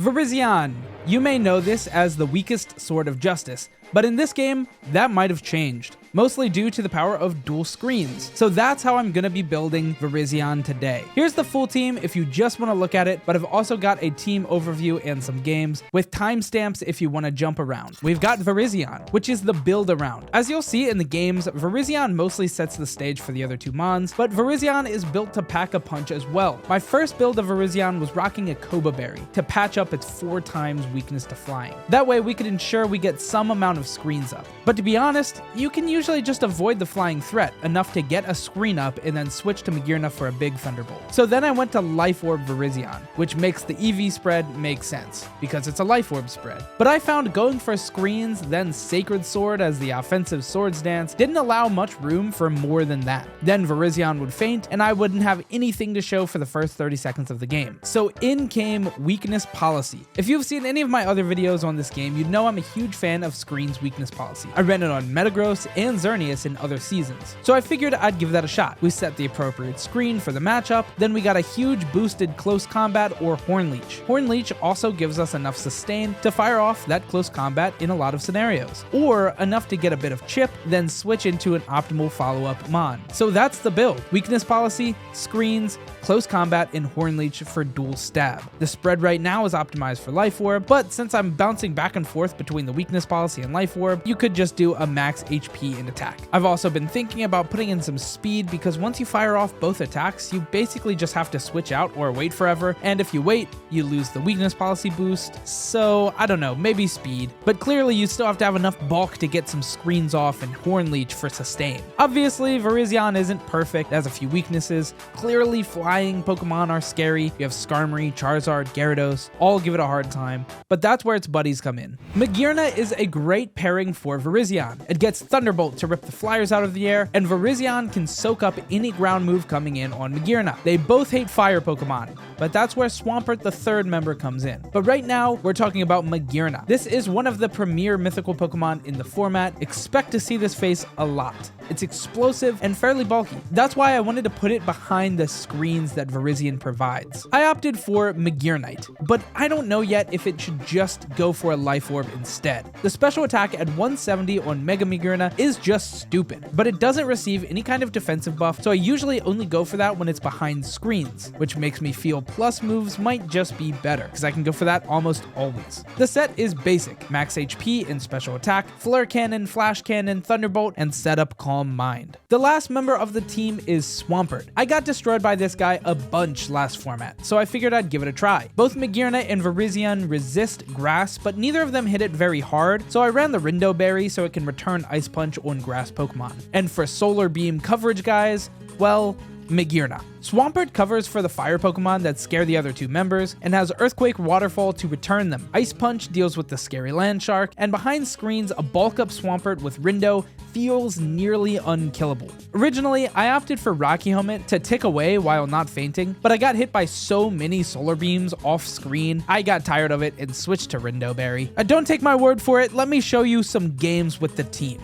Virizion. You may know this as the weakest sword of justice, but in this game, that might have changed, mostly due to the power of dual screens. So that's how I'm gonna be building Virizion today. Here's the full team if you just wanna look at it, but I've also got a team overview and some games with timestamps if you wanna jump around. We've got Virizion, which is the build around. As you'll see in the games, Virizion mostly sets the stage for the other two mons, but Virizion is built to pack a punch as well. My first build of Virizion was rocking a Koba berry to patch up its 4 times weakness to flying. That way we could ensure we get some amount of screens up. But to be honest, you can usually just avoid the flying threat enough to get a screen up and then switch to Magirna for a big Thunderbolt. So then I went to Life Orb Virizion, which makes the EV spread make sense, because it's a Life Orb spread. But I found going for screens, then Sacred Sword as the offensive swords dance didn't allow much room for more than that. Then Virizion would faint, and I wouldn't have anything to show for the first 30 seconds of the game. So in came Weakness Policy. If you've seen any of my other videos on this game, you'd know I'm a huge fan of Screen's Weakness Policy. I ran it on Metagross and Xerneas in other seasons, so I figured I'd give that a shot. We set the appropriate screen for the matchup, then we got a huge boosted close combat or Horn Leech. Horn Leech also gives us enough sustain to fire off that close combat in a lot of scenarios, or enough to get a bit of chip, then switch into an optimal follow-up mon. So that's the build. Weakness Policy, screens, close combat, and Horn Leech for dual stab. The spread right now is optimized for Life Orb, but since I'm bouncing back and forth between the Weakness Policy and Life Orb, you could just do a max HP and attack. I've also been thinking about putting in some speed, because once you fire off both attacks, you basically just have to switch out or wait forever, and if you wait, you lose the Weakness Policy boost. So I don't know, maybe speed. But clearly you still have to have enough bulk to get some screens off and Horn Leech for sustain. Obviously, Virizion isn't perfect, it has a few weaknesses. Clearly flying Pokemon are scary. You have Skarmory, Charizard, Gyarados, all give it a hard time, but that's where its buddies come in. Magirna is a great pairing for Virizion. It gets Thunderbolt to rip the flyers out of the air, and Virizion can soak up any ground move coming in on Magirna. They both hate fire Pokemon, but that's where Swampert, the third member, comes in. But right now, we're talking about Magirna. This is one of the premier mythical Pokemon in the format. Expect to see this face a lot. It's explosive and fairly bulky. That's why I wanted to put it behind the screens that Virizion provides. I opted for Magirnite, but I don't know yet if it should just go for a Life Orb instead. The special attack at 170 on Mega Magirna is just stupid, but it doesn't receive any kind of defensive buff, so I usually only go for that when it's behind screens, which makes me feel plus moves might just be better, because I can go for that almost always. The set is basic: max HP and special attack, Flare Cannon, Flash Cannon, Thunderbolt, and Setup Calm Mind. The last member of the team is Swampert. I got destroyed by this guy a bunch last format, so I figured I'd give it a try. Both Magirna and Virizion resist grass, but neither of them hit it very hard, so I ran the Rindo Berry so it can return Ice Punch on grass Pokemon. And for Solar Beam coverage, guys, well, Magirna. Swampert covers for the fire Pokemon that scare the other two members, and has Earthquake Waterfall to return them. Ice Punch deals with the scary Land Shark, and behind screens, a bulk up Swampert with Rindo feels nearly unkillable. Originally, I opted for Rocky Helmet to tick away while not fainting, but I got hit by so many Solar Beams off screen, I got tired of it and switched to Rindo Berry. Don't take my word for it, let me show you some games with the team.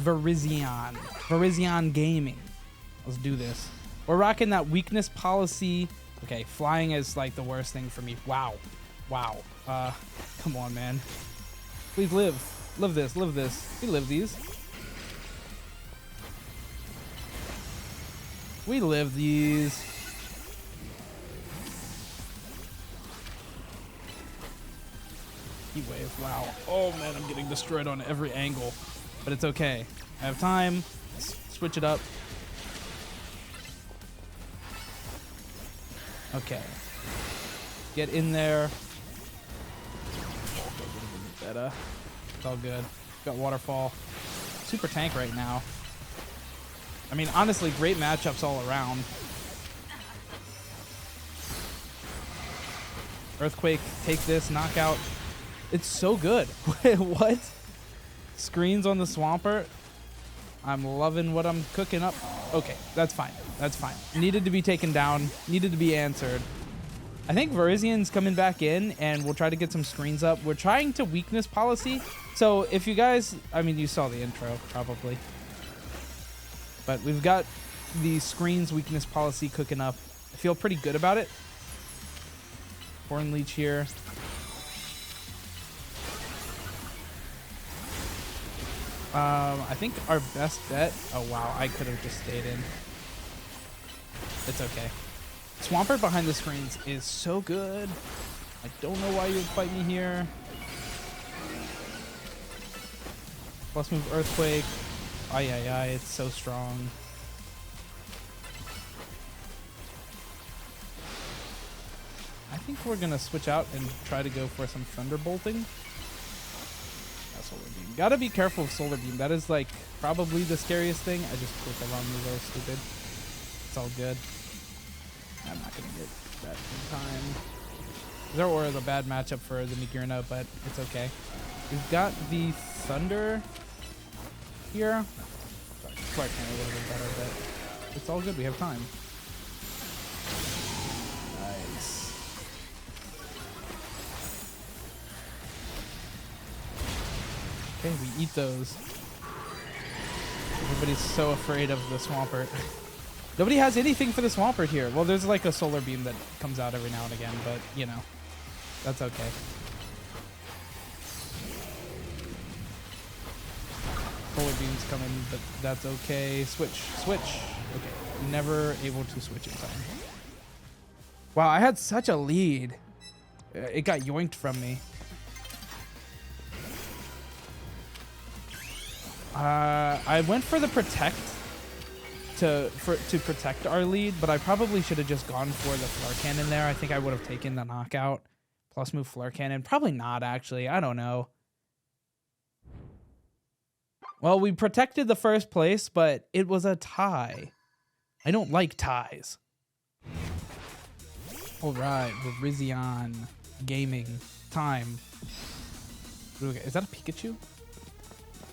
Virizion Gaming. Let's do this. We're rocking that Weakness Policy. Okay, flying is like the worst thing for me. Wow. Come on, man. Please live. Live this. We live these. We live these. Heat wave. Wow. Oh, man, I'm getting destroyed on every angle. But it's okay. I have time. Let's switch it up. Okay. Get in there. Better. It's all good. Got Waterfall. Super tank right now. I mean, honestly, great matchups all around. Earthquake, take this, knockout. It's so good. Wait, what? Screens on the Swampert? I'm loving what I'm cooking up. Okay, that's fine. Needed to be taken down. Needed to be answered. I think Virizion's coming back in, and we'll try to get some screens up. We're trying to Weakness Policy. So if you guys, I mean, you saw the intro, probably. But we've got the Screens Weakness Policy cooking up. I feel pretty good about it. Horn Leech here. I think our best bet. Oh wow, I could have just stayed in. It's okay. Swampert behind the screens is so good. I don't know why you would fight me here. Plus move Earthquake. Ay, ay, ay, it's so strong. I think we're going to switch out and try to go for some Thunderbolting. Solar Beam. Gotta be careful of Solar Beam. That is like probably the scariest thing. I just clicked the wrong move. I was stupid. It's all good. I'm not going to get that in time. There was a bad matchup for the Magearna, but it's okay. We've got the Thunder here. Sorry, Clark Cannon a little bit better, but it's all good. We have time. Nice. Okay, we eat those. Everybody's so afraid of the Swampert. Nobody has anything for the Swampert here. Well, there's like a Solar Beam that comes out every now and again, but you know, that's okay. Solar Beam's coming, but that's okay. Switch. Okay, never able to switch in time. Wow, I had such a lead. It got yoinked from me. I went for the Protect to protect our lead, but I probably should have just gone for the Flare Cannon there. I think I would have taken the knockout. Plus move Flare Cannon. Probably not, actually. I don't know. Well, we protected the first place, but it was a tie. I don't like ties. All right, Virizion gaming time. Okay, is that a Pikachu?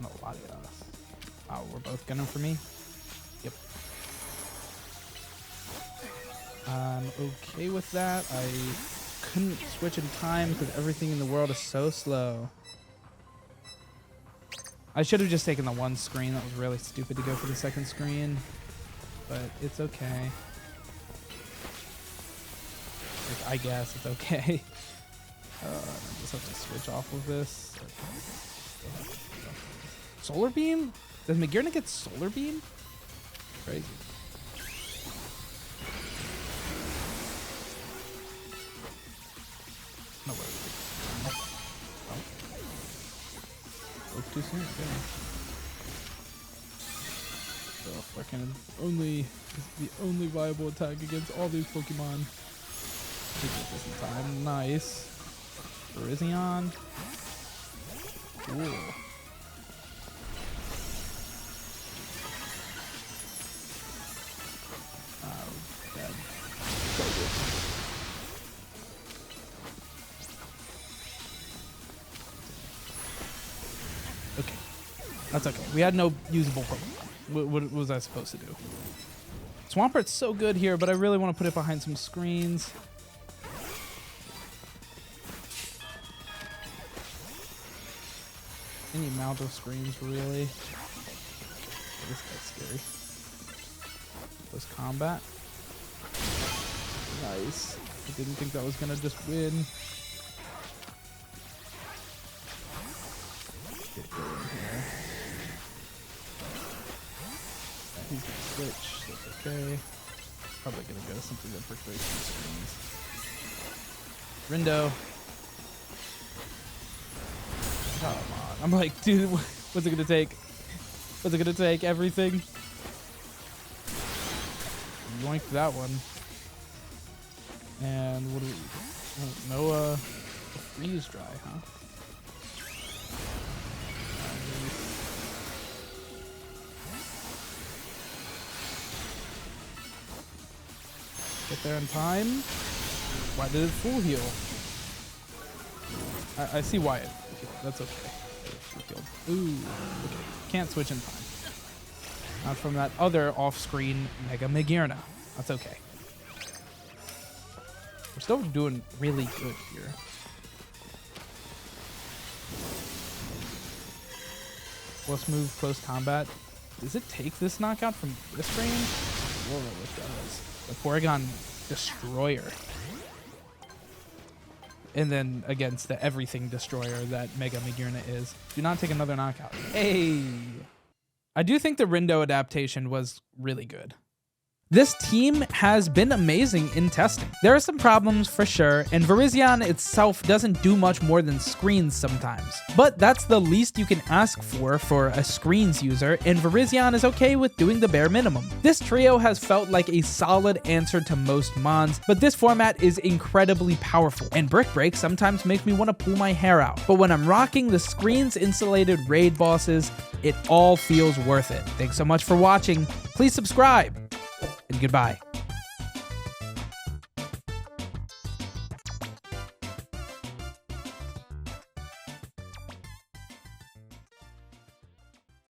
No, Latias. Oh, we're both gunning for me? Yep. I'm okay with that. I couldn't switch in time because everything in the world is so slow. I should have just taken the one screen. That was really stupid to go for the second screen. But it's okay. Like, I guess it's okay. I just have to switch off of this. Solar Beam? Does Magearna get Solar Beam? Crazy. No way. Oh. Spoke too soon. Okay. So Flare Cannon is the only viable attack against all these Pokemon. Take this in time. Nice. Virizion. Cool. Okay, that's okay. We had no usable Pokemon. What was I supposed to do? Swampert's so good here, but I really want to put it behind some screens. Any amount of screens, really. This guy's scary. Close combat. Nice. I didn't think that was gonna just win. Get going here. He's gonna switch. That's okay. Probably gonna go something that perforates some screens. Rindo. Come on. I'm like, dude, what's it gonna take? What's it gonna take? Everything. Yoinked that one. And what do we... Oh, no, freeze dry, huh? Get there in time. Why did it full heal? I see why it... That's okay. Ooh, okay. Can't switch in time. Not from that other off-screen Mega Magearna. That's okay. We're still doing really good here. Let's move close combat. Does it take this knockout from this range? Whoa, it does. The Porygon Destroyer. And then against the everything destroyer that Mega Magurna is. Do not take another knockout. Hey! I do think the Rindo adaptation was really good. This team has been amazing in testing. There are some problems for sure, and Virizion itself doesn't do much more than screens sometimes. But that's the least you can ask for a screens user, and Virizion is okay with doing the bare minimum. This trio has felt like a solid answer to most mons, but this format is incredibly powerful, and Brick Break sometimes makes me want to pull my hair out. But when I'm rocking the screens insulated raid bosses, it all feels worth it. Thanks so much for watching. Please subscribe. And goodbye.